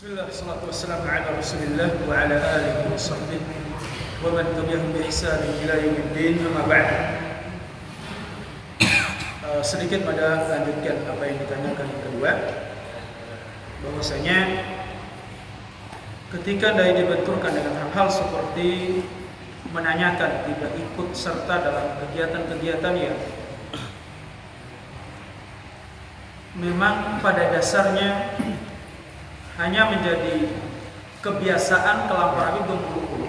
Bismillah, salatu wassalamu ala rasulillah wa ala alihi wa sahbihi wa man tabi'ahum bi ihsan ila yaumiddin, amma ba'd. Sedikit pada lanjutkan apa yang ditanyakan yang kedua, bahwasanya ketika dai dibenturkan dengan hal-hal seperti menanyakan tidak ikut serta dalam kegiatan-kegiatan yang memang pada dasarnya hanya menjadi kebiasaan kelampar Nabi berpuluh-puluh,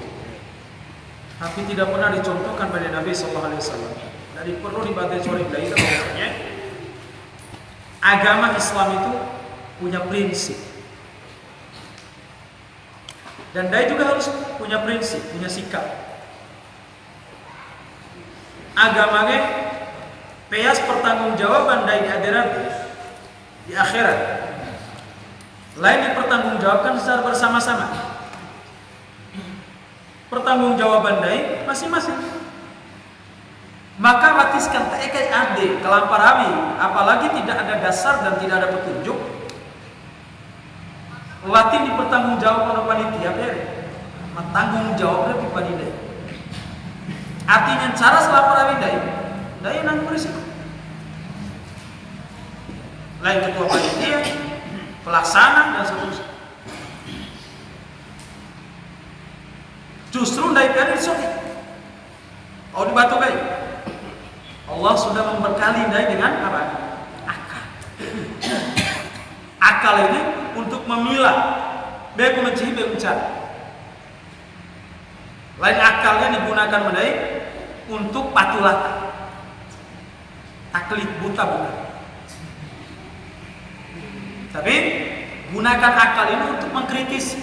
tapi tidak pernah dicontohkan pada Nabi Sallallahu Alaihi Wasallam. Jadi perlu dibaca sorry dari itu bahwasanya agama Islam itu punya prinsip, dan dai juga harus punya prinsip, punya sikap. Agamanya peas pertanggungjawaban dai di akhirat. Lain dipertanggungjawabkan secara bersama-sama. Pertanggungjawaban dai masing-masing. Maka watiskan taekai ade kelampar kami, apalagi tidak ada dasar dan tidak ada petunjuk. Latin dipertanggungjawabkan oleh panitia pere. Tanggung jawabnya di panitia. Artinya cara selapar kami dai nang berisiko. Lain ketua panitia, pelaksana dan seterusnya. Justru dari sofi. Oh di batu baik. Allah sudah memberkali dai dengan apa? Akal. Akal ini untuk memilah, baik mencari, baik mencari. Lain akalnya digunakan menai untuk patulata, taklid buta bukan. Tapi gunakan akal ini untuk mengkritisi.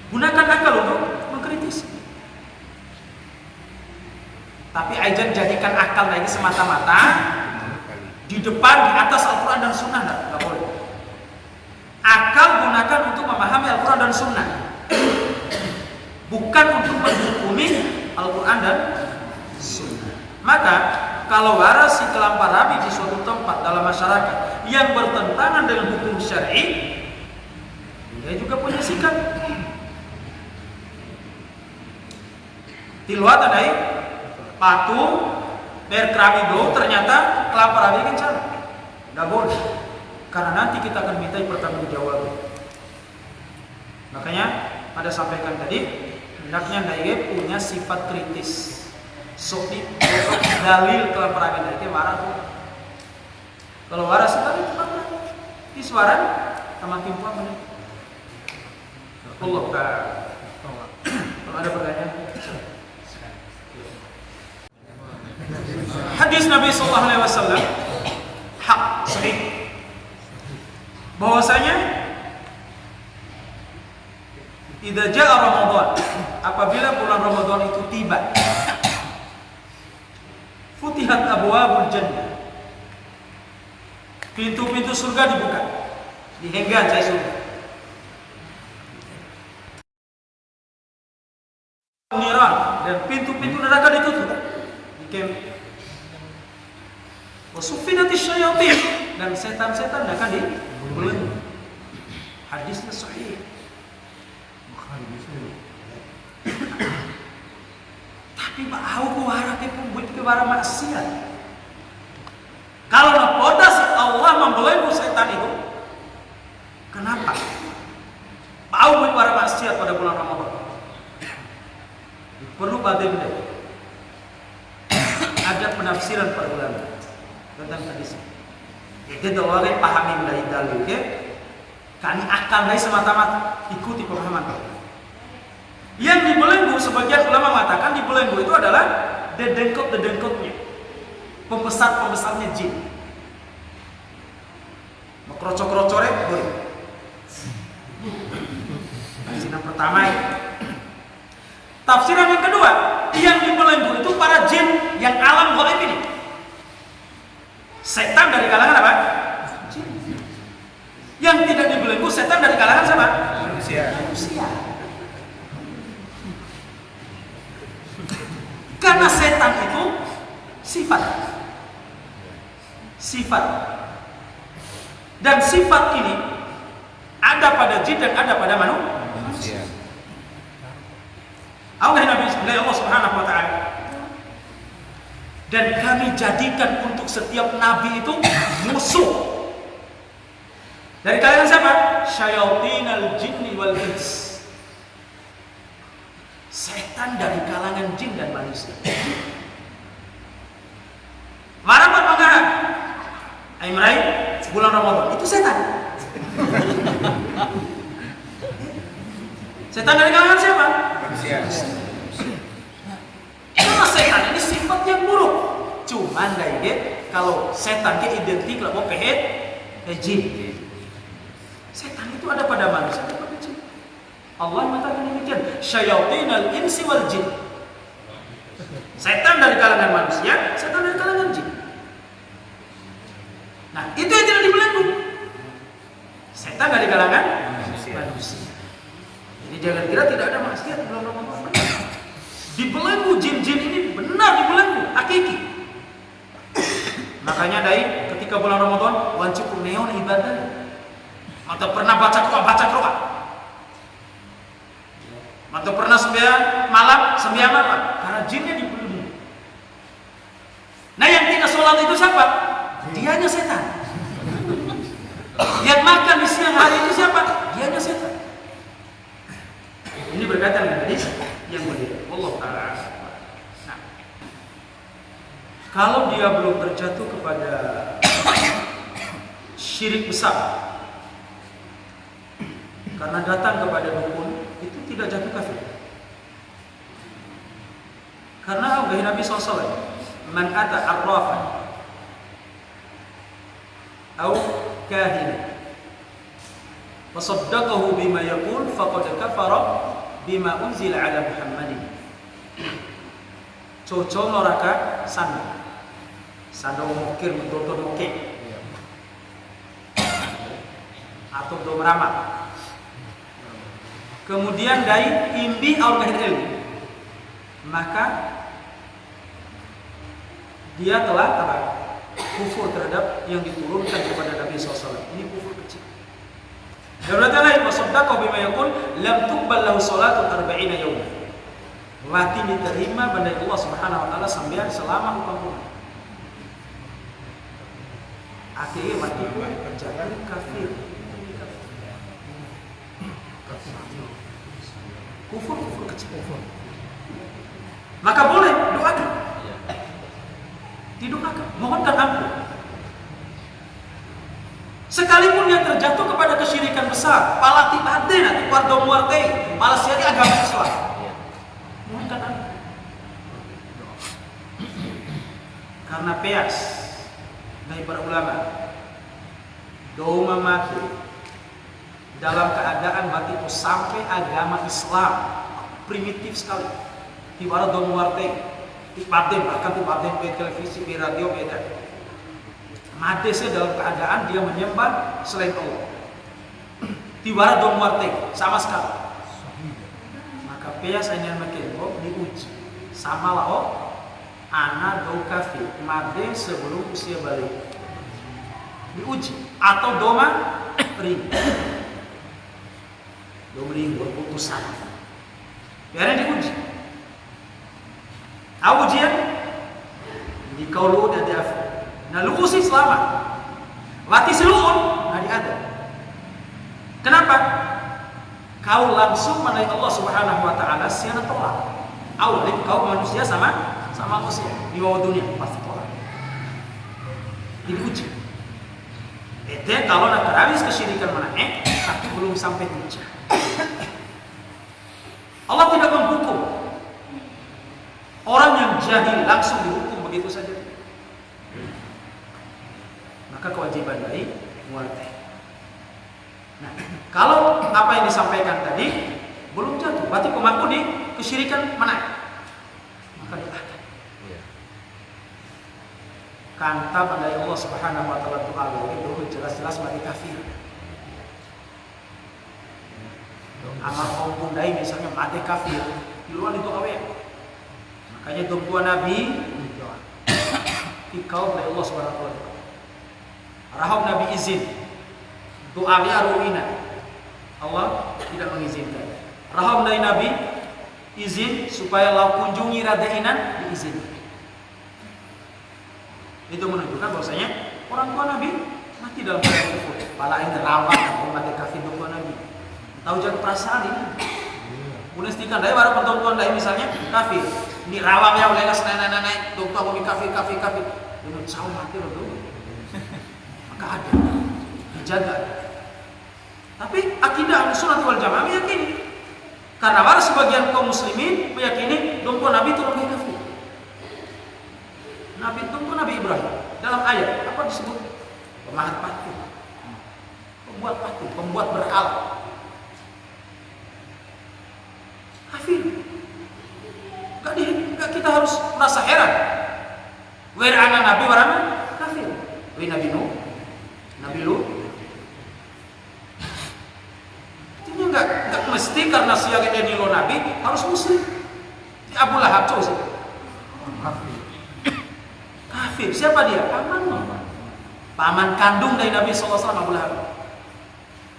Gunakan akal untuk mengkritisi. Tapi jangan jadikan akal lagi semata-mata di depan, di atas Al-Quran dan Sunnah, nggak boleh. Akal gunakan untuk memahami Al-Quran dan Sunnah, bukan untuk menghukumi Al-Quran dan Sunnah. Maka kalau waras si kelampar Nabi di suatu tempat dalam masyarakat yang bertentangan dengan hukum syar'i, dia juga punya sikap. Tiluat adai patung berkeramido ternyata kelampar Nabi kan cara, nggak boleh, karena nanti kita akan minta pertanggungjawaban. Makanya pada sampaikan tadi, hendaknya dai punya sifat kritis. Sopi dalil kelampar Nabi itu marah tuh. Kalau waras tadi marah. Di suara sama timpuan benar. Allah kalau ada pertanyaan. Hadis Nabi Sallallahu Alaihi Wasallam hak sahih bahwasanya idza jaa Ramadan, apabila bulan Ramadan itu tiba, futihat abwabul jannah, pintu-pintu surga dibuka, dihenggan cai surga. Niran, dan pintu-pintu neraka ditutup. Wasufinati syayatin, dan setan-setan akan dibelenggu. Hadisnya sahih. Tapi bau kuara pun kuara maksiat. Kalau napoda si Allah membelenggu setan itu, kenapa? Bau kuara maksiat pada bulan Ramadan. Perlu bagaimana? Ada penafsiran para ulama tentang hadis. Kita orang pahami dari dalil, okay? Kami akan dari semata-mata ikuti pemahaman. Yang dibelenggu, sebagian ulama mengatakan dibelenggu itu adalah dedengkot-dedengkotnya, pembesar-pembesarnya jin. Makrocok-krocorek boleh. Tafsiran pertama itu. Tafsiran yang kedua, yang dibelenggu itu para jin yang alam gaib ini. Setan dari kalangan apa? Jin. Yang tidak dibelenggu setan dari kalangan siapa? Manusia. Karena setan itu sifat Dan sifat ini ada pada jin dan ada pada manusia. Allah Subhanahu wa ta'ala. Dan kami jadikan untuk setiap nabi itu musuh. Dari kalian siapa? Syayatinal jinni wal ins. Setan dari kalangan jin dan manusia. Marah berpengaruh. Aimrai bulan Ramadan itu setan. Setan dari kalangan siapa? Manusia. Karena setan ini sifat yang buruk. Cuman kalau setan ke identik lah jin. Setan itu ada pada manusia, ada pada jin. Allah mengatakan demikian, syayatinal insi wal jin. Setan dari kalangan manusia, setan dari kalangan jin. Nah, itu yang tidak dibelenggu. Setan dari kalangan manusia. Jadi jangan kira tidak ada maksiat di bulan Ramadan. Dibelenggu jin-jin ini benar dibelenggu, hakiki. Makanya ketika bulan Ramadan wajib neon ibadah. Atau pernah baca Quran. Atau pernah sembahyang malam karena jinnya dibelenggu. Nah, yang tidak sholat itu siapa? Dianya setan. Yang makan di siang hari itu siapa? Dianya setan. Ini berkaitan dengan hadis yang mulia. Allah Ta'ala. Nah, kalau dia belum terjatuh kepada syirik besar karena datang kepada dukun, itu tidak jatuh kafir. Karena Nabi SAW, man ata arrafan atau kahina wa saddaqahu bima yaqul faqad kafara bima unzila ala Muhammadin. Coco noraka sando mukir mentoto mukir atau do meramal. Kemudian imbi orang ilmu, maka dia telah kufur terhadap yang diturunkan kepada Nabi SAW. Ini kufur kecil. Dan berkata lain, wasaddaqahu bima yaqul lam tuqbal lahu salatun 40 yawman. Mati diterima bagi Allah Subhanahu wa taala sambil selama 40 hari. Akhirnya mati pun jadi kafir. Kufur kecil. Maka boleh doakan. Didoakan, mohonkan ampun. Sekalipun yang terjatuh kepada kesyirikan besar, pala tibade nanti warga muartei, malah siari agama Islam. Mohonkan ampun. Karena peas dari para ulama, doma mati dalam keadaan mati itu sampai agama Islam primitif sekali. Ibarat dom warte, ibadah bahkan ibadah di televisi, di radio beda. Madesnya dalam keadaan dia menyembah selain Allah. Ibarat dom warte sama sekali. Maka peas hanya makin diuji. Sama lah anak do kafir made sebelum usia balik. Diuji atau doma ring. Domring berputusan. Biarnya diuji. Ujian di kaulu dan diaf. Nah, lu sih selamat. Lati seluun, nah ada. Kenapa? Kau langsung menaik Allah Subhanahu wa taala siapa tolak. Awalnya kau manusia sama manusia di bawah dunia pasti tolak. Diuji. Itu kalau nak habis kesyirikan mana tapi belum sampai hujah. Allah tidak menghukum orang yang jahil langsung dihukum begitu saja. Maka kewajiban dari muarteh. Nah, kalau apa yang disampaikan tadi belum jatuh, berarti pemaku di kesyirikan mana? Maka doakan. Kanta pada Allah Subhanahu wa taala itu jelas-jelas mati kafir. Amal kaum bundai misalnya mati kafir, di luar itu awe. Makanya doa Nabi dikau oleh Allah Subhanahu wa taala. Rahab Nabi izin Doanya ruina. Allah tidak mengizinkan. Raham dari Nabi izin supaya lau kunjungi radainan diizinkan. Itu menunjukkan bahwasanya orang tua Nabi mati dalam keadaan kufur. Palain terawat atau mati kafir tua Nabi. Tahu jaga perasaan ini. Kemudian setikan dari baru pertontonan dari misalnya kafir. Ini rawang ya oleh nas naik dokter mau kafir. Dengan saum mati betul. Maka ada dijaga. Tapi akidah Ahlussunnah wal Jamaah meyakini. Karena ada sebagian kaum muslimin meyakini dongko Nabi itu lebih kafir. Nabi dongko Nabi Ibrahim dalam ayat apa disebut? Pemahat patung, pembuat patung, pembuat berhala. Kafir. Gak kita harus merasa heran. Werana Nabi warana kafir. Nabi Nuh, Nabi Lut. Itu enggak mesti karena siaga nilo Nabi harus muslim. Abu Lahab coba kafir. Siapa dia? Paman kandung dari Nabi SAW, Abu Lahab.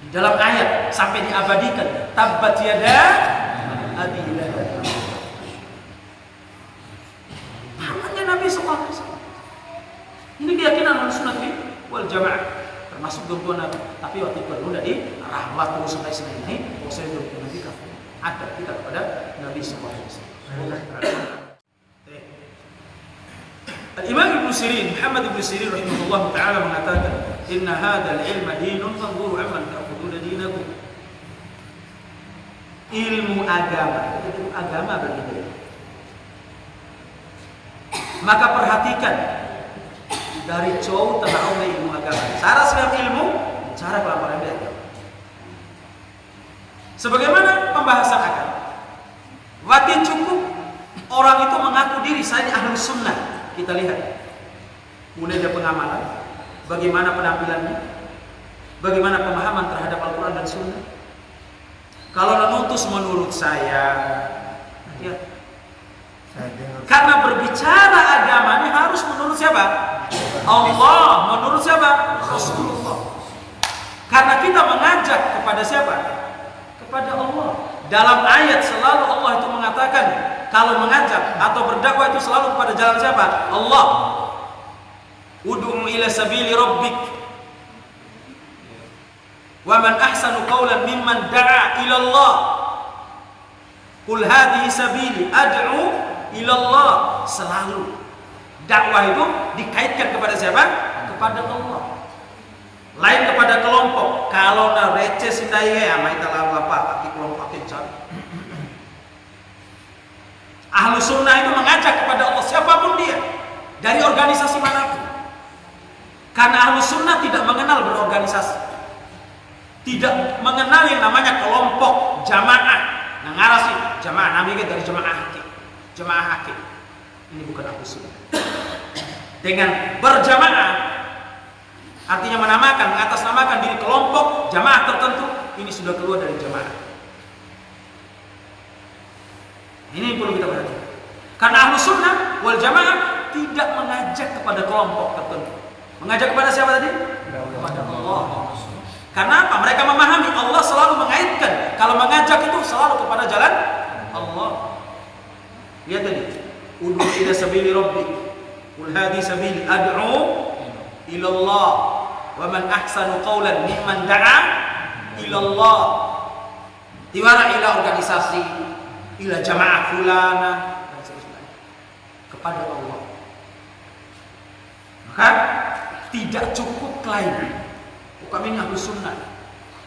Di dalam ayat sampai diabadikan, tabbat yada abi lahab. Pamannya Nabi SAW. Ini keyakinan Ahlussunnah wal Jamaah, termasuk dongko Nabi. Tapi waktu perlu dari rahmat terus sampai sini ini, saya dongko Nabi kafir. Ada kita kepada Nabi SAW. Imam Ibnu Sirin, Muhammad Ibnu Sirin rahimahullah taala mengatakan, "Inna hadzal ilma dinun fanzuru amman ta'khuduna dinakum." Ilmu agama, itu agama bagi dia. Maka perhatikan dari jauh tentang ilmu agama. Cara segala ilmu, cara pelaporan dia. Sebagaimana pembahasan agama. Waktu cukup orang itu mengaku diri saya ini ahlu sunnah. Kita lihat mulai dari pengamalan, bagaimana penampilannya, bagaimana pemahaman terhadap Al-Quran dan Sunnah. Kalau menutus menurut saya, ya, karena berbicara agama ini harus menurut siapa? Allah. Menurut siapa? Rasulullah. Karena kita mengajak kepada siapa? Kepada Allah. Dalam ayat selalu Allah itu mengatakan, kalau mengajak atau berdakwah itu selalu kepada jalan siapa? Allah. Ud'u ila sabili rabbik. Wa man ahsanu qawlan mimman da'a ila Allah. Qul hadhihi sabili ad'u ila Allah. Selalu dakwah itu dikaitkan kepada siapa? Kepada Allah. Lain kepada kelompok. Kalau na receh sindai ya mai talawa apa di kelompok kencan. Ahlu sunnah itu mengajak kepada Allah siapapun dia, dari organisasi manapun. Karena ahlu sunnah tidak mengenal berorganisasi, tidak mengenal yang namanya kelompok, jamaah. Nah ngarasi jamaah Nabi dari jamaah hakim. Ini bukan ahlu sunnah. Dengan berjamaah artinya mengatasnamakan diri kelompok jamaah tertentu, ini sudah keluar dari jamaah. Ini perlu kita perhatikan. Karena Ahlus Sunnah wal Jamaah tidak mengajak kepada kelompok tertentu. Mengajak kepada siapa tadi? Kepada Allah. Karena apa? Mereka memahami Allah selalu mengaitkan. Kalau mengajak itu selalu kepada jalan Allah. Lihat tadi. Ud'u ila sabili rabbik. Qul hadhihi sabili ad'u ila Allah. Wa man ahsanu qawlan mimman da'a ila Allah. Tiwara ila organisasi, ila jamaah fulana dan seterusnya kepada Allah. Maka tidak cukup klaim kami ini Ahlus Sunnah,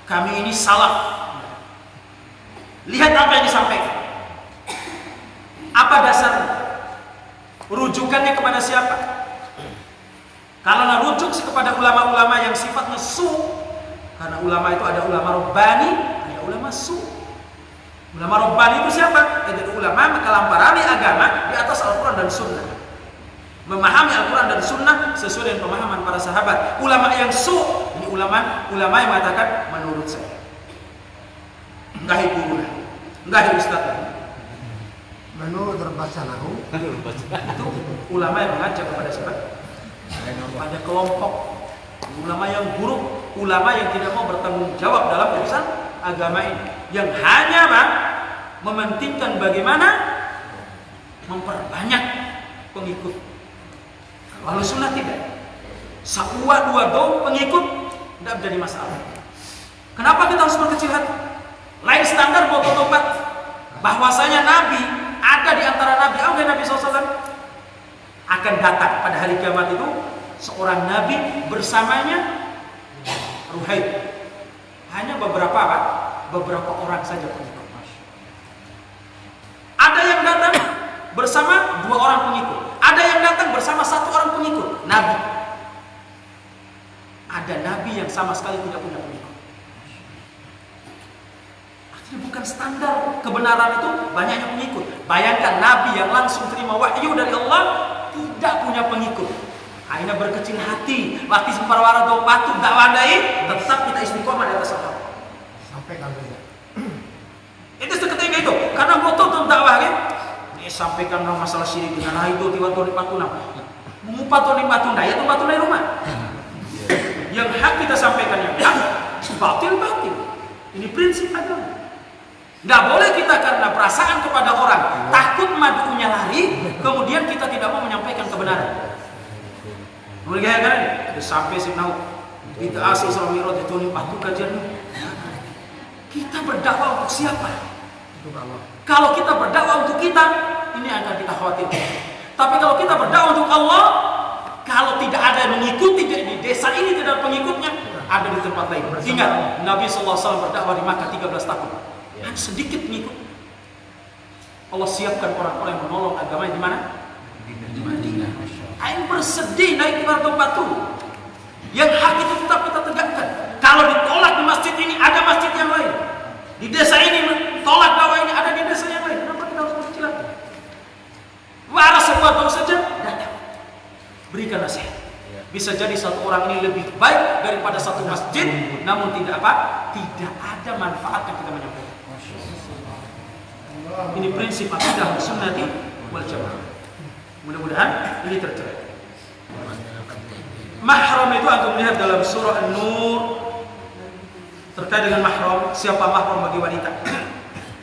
kami ini salaf. Lihat apa yang disampaikan, apa dasarnya, rujukannya kepada siapa. Kalau merujuk kepada ulama-ulama yang sifatnya su, karena ulama itu ada ulama Rabbani, ada ulama su. Ulama Rabbani itu siapa? Itu ulama mengkalamparani agama di atas Al-Quran dan Sunnah, memahami Al-Quran dan Sunnah sesuai dengan pemahaman para sahabat. Ulama yang su, ini ulama yang mengatakan menurut saya, enggak ibu, enggak ustaz. Menurut terbaca lahu. Itu ulama yang mengajak kepada siapa? Pada kelompok. Ulama yang buruk ulama yang tidak mau bertanggung jawab dalam urusan agama ini, yang hanya mementingkan bagaimana memperbanyak pengikut. Kalau sunnah tidak, saua dua dong pengikut tidak menjadi masalah. Kenapa kita harus berkecil hati? Lain standar buat tobat, bahwasanya Nabi ada di antara Nabi, Nabi SAW akan datang pada hari kiamat itu seorang Nabi bersamanya Ruhaib. Hanya beberapa orang saja pengikut. Ada yang datang bersama 2 orang pengikut, ada yang datang bersama 1 orang pengikut. Nabi, ada Nabi yang sama sekali tidak punya pengikut. Artinya bukan standar kebenaran itu banyaknya pengikut. Bayangkan Nabi yang langsung terima wahyu dari Allah tidak punya pengikut. Akhirnya berkecil hati, latih semparwara dong patuh dakwah dai, tetap kita istiqomah di atas Allah. Sampai kalau Itu seketika itu, karena moto tuh dakwah kan, sampaikan masalah syirik dengan itu tiba-tiba patuna, mengupah tuh patuna, ya tuh patuna rumah. Yang hak kita sampaikan yang hak, batil. Ini prinsip agama. Nggak boleh kita karena perasaan kepada orang, takut madunya lari, kemudian kita tidak mau menyampaikan kebenaran. Kemudian kan, sampai sinau kita asal selama itu tuh patuh kajian. Kita berdakwah untuk siapa? Kalau kita berdakwah untuk kita, ini akan kita khawatir. Tapi kalau kita berdakwah untuk Allah, kalau tidak ada yang mengikuti di desa ini tidak ada pengikutnya, ada di tempat lain. Ingat, Nabi SAW berdakwah di Makkah 13 tahun. Hanya sedikit pengikut. Allah siapkan orang-orang yang menolong agamanya di mana? Di Madinah. Aing bersedih naik ke batu. Yang hak itu tetap kita tegakkan. Kalau ditolak di masjid ini, ada masjid yang lain. Di desa ini tolak dakwah ini, ada di desa yang lain. Kenapa kita harus berkecil hati? Waras sebuah tahu saja, datang. Berikan nasihat. Bisa jadi satu orang ini lebih baik daripada satu masjid, namun tidak ada manfaat yang kita menyampaikan. Ini prinsip akidah sunnati wal jamaah. Mudah-mudahan ini tercerah. Mahram itu antum lihat dalam surah An-Nur terkait dengan mahram, siapa mahram bagi wanita.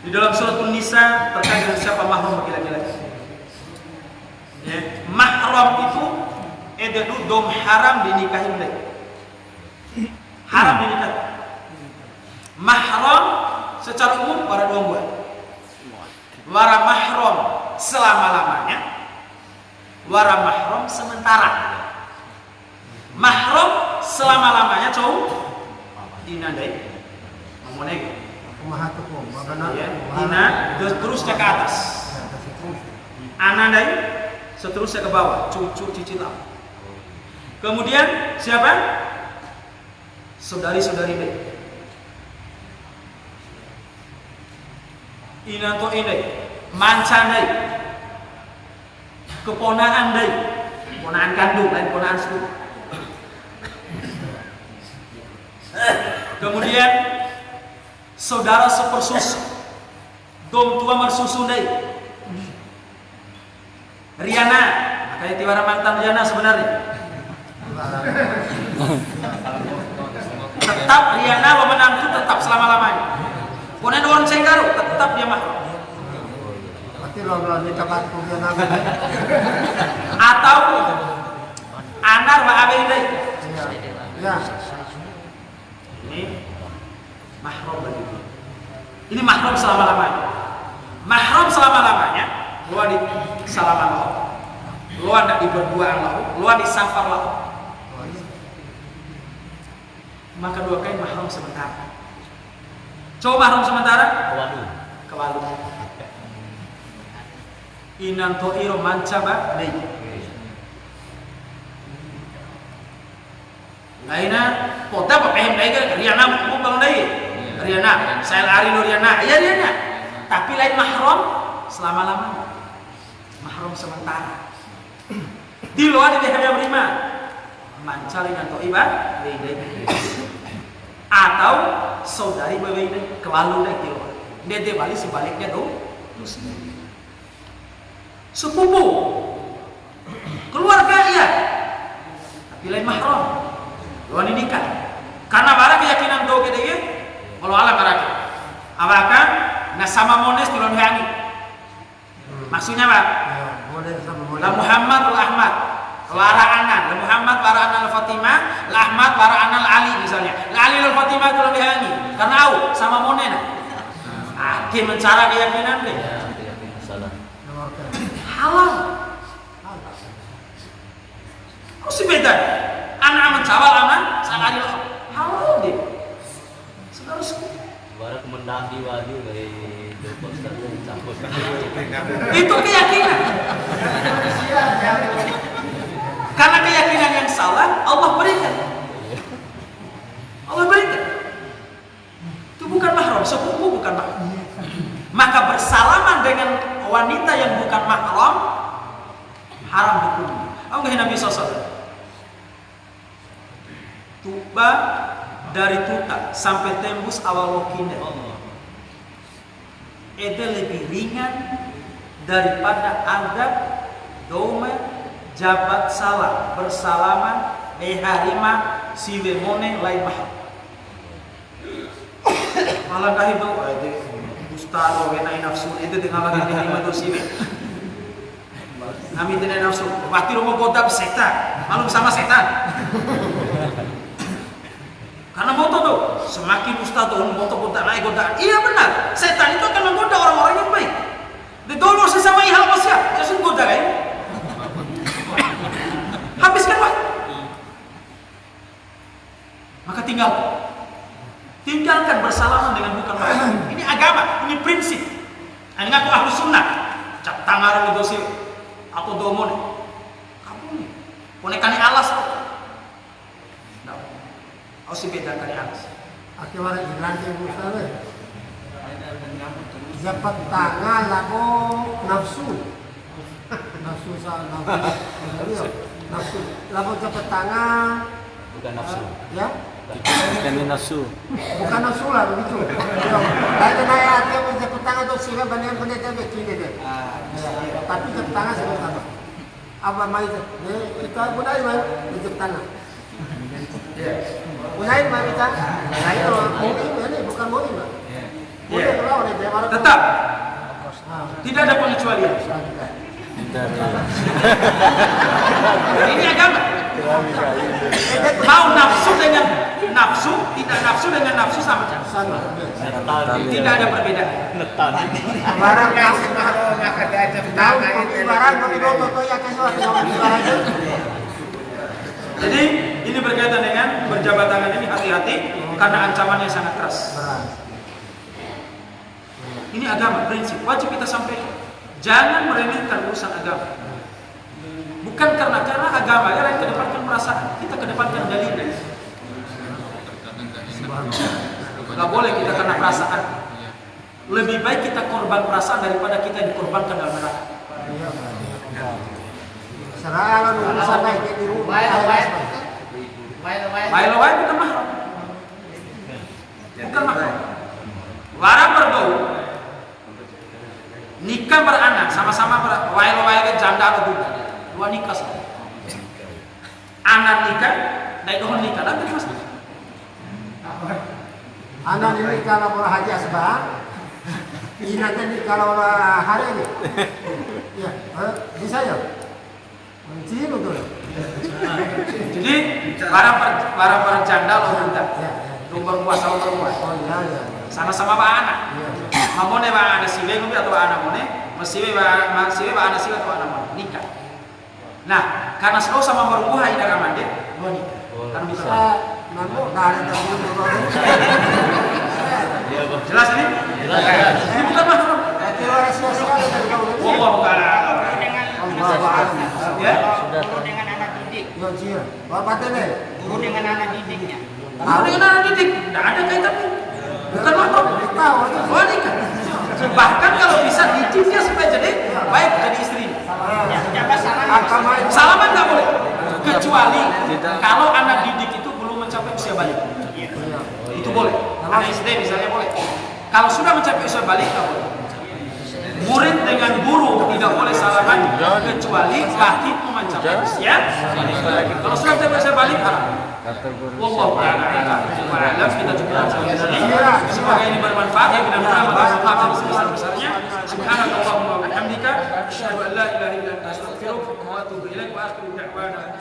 Di dalam surah An-Nisa terkait dengan siapa mahram bagi laki-laki. Ya, mahram itu dom haram dinikahin deh. Haram dinikahin. Mahram secara umum para dua buah. Wara mahram selama-lamanya, wara mahram sementara. Mahram selama-lamanya cowok dinadai memonek Mahatukum, dina terusnya ke atas, anandai seterusnya ke bawah, cucu cicit. Kemudian siapa? Saudari-saudari dai. Inato indai, mancan dai, keponaan dai, keponaan kandung lain keponaan sepupu. Kemudian saudara sepersusu, dom tua mersusu dai. Riana, kayak tiwara mantan Riana sebenarnya. Tetap Riana lo menantu tetap selama-lamanya. Ponen orang Cenggaru tetap dia mahram. Berarti lo nikah batu dia nabi. Atau anar wa abei dai. Ya. Ini mahram bagi dia. Ini mahram selama-lamanya. Mahram selama-lamanya, lo di salaman lo. Lo ada di berduaan lo di safar lo. Maka dua kain mahram sementara. Coba mahram sementara kewalu. Inan to'iro mancaba dei. Laina pota apa pengen dai kan Riana mau bang dai. Riana, saya lari lo Riana. Iya Riana. Tapi lain mahram selama-lamanya. Mahram sementara. Di luar di dia berima. Mancali inan to'iba dei. Atau saudari berbeda kelalu deh kilo. Dede balik sebaliknya tuh sepupu keluarga iya, tapi lain mahram, luar nikah. Karena bara keyakinan do gede kalau ala baraka. Awakan na sama mones tulon hangi. Maksudnya apa? Ya, boleh sama boleh. La Muhammad la Ahmad. Lara anan, la Muhammad lara anan la Fatimah, la Ahmad lara anan la Ali misalnya. La Ali la Fatimah tulon hangi. Karena au sama monena. Akhir mencara keyakinan deh. Salah. Halal. Kok sih beda? Anak mencawal anak, salah adil. Halal deh. Seharusnya. Barak mendaki wajib dari poster campur. Itu keyakinan. Karena keyakinan yang salah, Allah berikan. Allah berikan. Itu bukan mahram, sepupu bukan mahram. Maka bersalaman dengan wanita yang bukan mahram haram hukumnya. Enggak Nabi SAW. Tuba dari tuta sampai tembus awal lokine. Itu lebih ringan daripada adab dome jabat salam bersalaman harima siwe mone lain mahal. Malah kahi bau ustaz wena nafsu itu dengan lagi harima tu siwe. Kami tidak nafsu. Waktu rumah godam setan, malu sama setan. Karena moto tuh, semakin ustaz tuh moto-moto naik godaan. Iya benar, setan itu akan menggoda orang-orang yang baik. Didolor sesama hal masyarakat, ya sudah goda kan? Habiskan waktu. Maka tinggalkan bersalaman dengan bukan mahram. Ini agama, ini prinsip. Ini ngaku ahlu sunnah. Cap tangan itu sih, atau domon. Kamu nih, ponekani alas. Harus dibedakan di atas. Akibat dilantik Ustaz. Jabat tangan lagu nafsu. Nafsu nafsu. Lagu jabat tangan Bukan nafsu. ya. Bukan nafsu. Bukan nafsu lah begitu. Lain naya hati yang jabat tangan tu sih banyak pendeta begini deh. Tapi jabat tangan sebab apa? Apa mai itu? Kita guna mai jabat tangan. Gunain mah kita. Nah itu ini bukan muhim. Boleh kalau oleh dia Tetap tidak ada pengecualian. Ini agama. Mau nafsu dengan nafsu, tidak nafsu dengan nafsu sama. Tidak ada perbedaan. Barang tahu barang begitu toto ya kan Jadi ini berkaitan dengan berjabat tangan ini hati-hati karena ancamannya sangat keras. Ini agama, prinsip wajib kita sampaikan. Jangan meremehkan urusan agama. Bukan karena agama, yang kedepankan perasaan, kita kedepankan dalil. Gak boleh kita karena perasaan. Lebih baik kita korban perasaan daripada kita dikorbankan dalam neraka. Serangan urusan naik di rumah. Baik bukan mahram. Bukan mahram. Warang berbau. Nikah beranak sama-sama wae janda atau duda. Dua nikah sama. Anak nikah, dari dohon nikah nanti mas. Anak ini kalau mau haji asbah, inatnya ini kalau hari ini, ya bisa ya. Mencuri betul. Jadi para janda atau duda. Lumbar puasa lumbar puasa. Oh iya. Sama-sama ba anak. Mamone ba anak siwe atau anak mone, masiwe ba anak siwe atau anak mone nikah. Nah, karena selalu sama berbuah ini agama dia, dua nikah. Kan bisa. Mampu dari Jelas ini? Jelas. Ini bukan mahram. Wallahu ta'ala. Ya. Guru dengan anak didik. Guru dengan anak didiknya. Guru dengan anak didik, tidak ada kaitannya. Bukan mahram. Dua nikah. Bahkan kalau bisa didiknya supaya jadi baik jadi istrinya. Salaman nggak boleh, kecuali kalau anak didik itu belum mencapai usia balik. Itu boleh. Anak SD misalnya boleh. Kalau sudah mencapai usia balik nggak boleh. Murid dengan guru tidak boleh salaman kecuali wajib mencapai usia. Kalau sudah mencapai usia balik haram. Wallahu ta'ala alam. Kita cukupkan sampai di sini. Semoga ini bermanfaat ya, mudah-mudahan sebesar-besarnya. Subhanallahumma wa bihamdika, asyhadu an la ilaha illa anta, astaghfiruka wa atubu ilaik, wa akhiru da'wana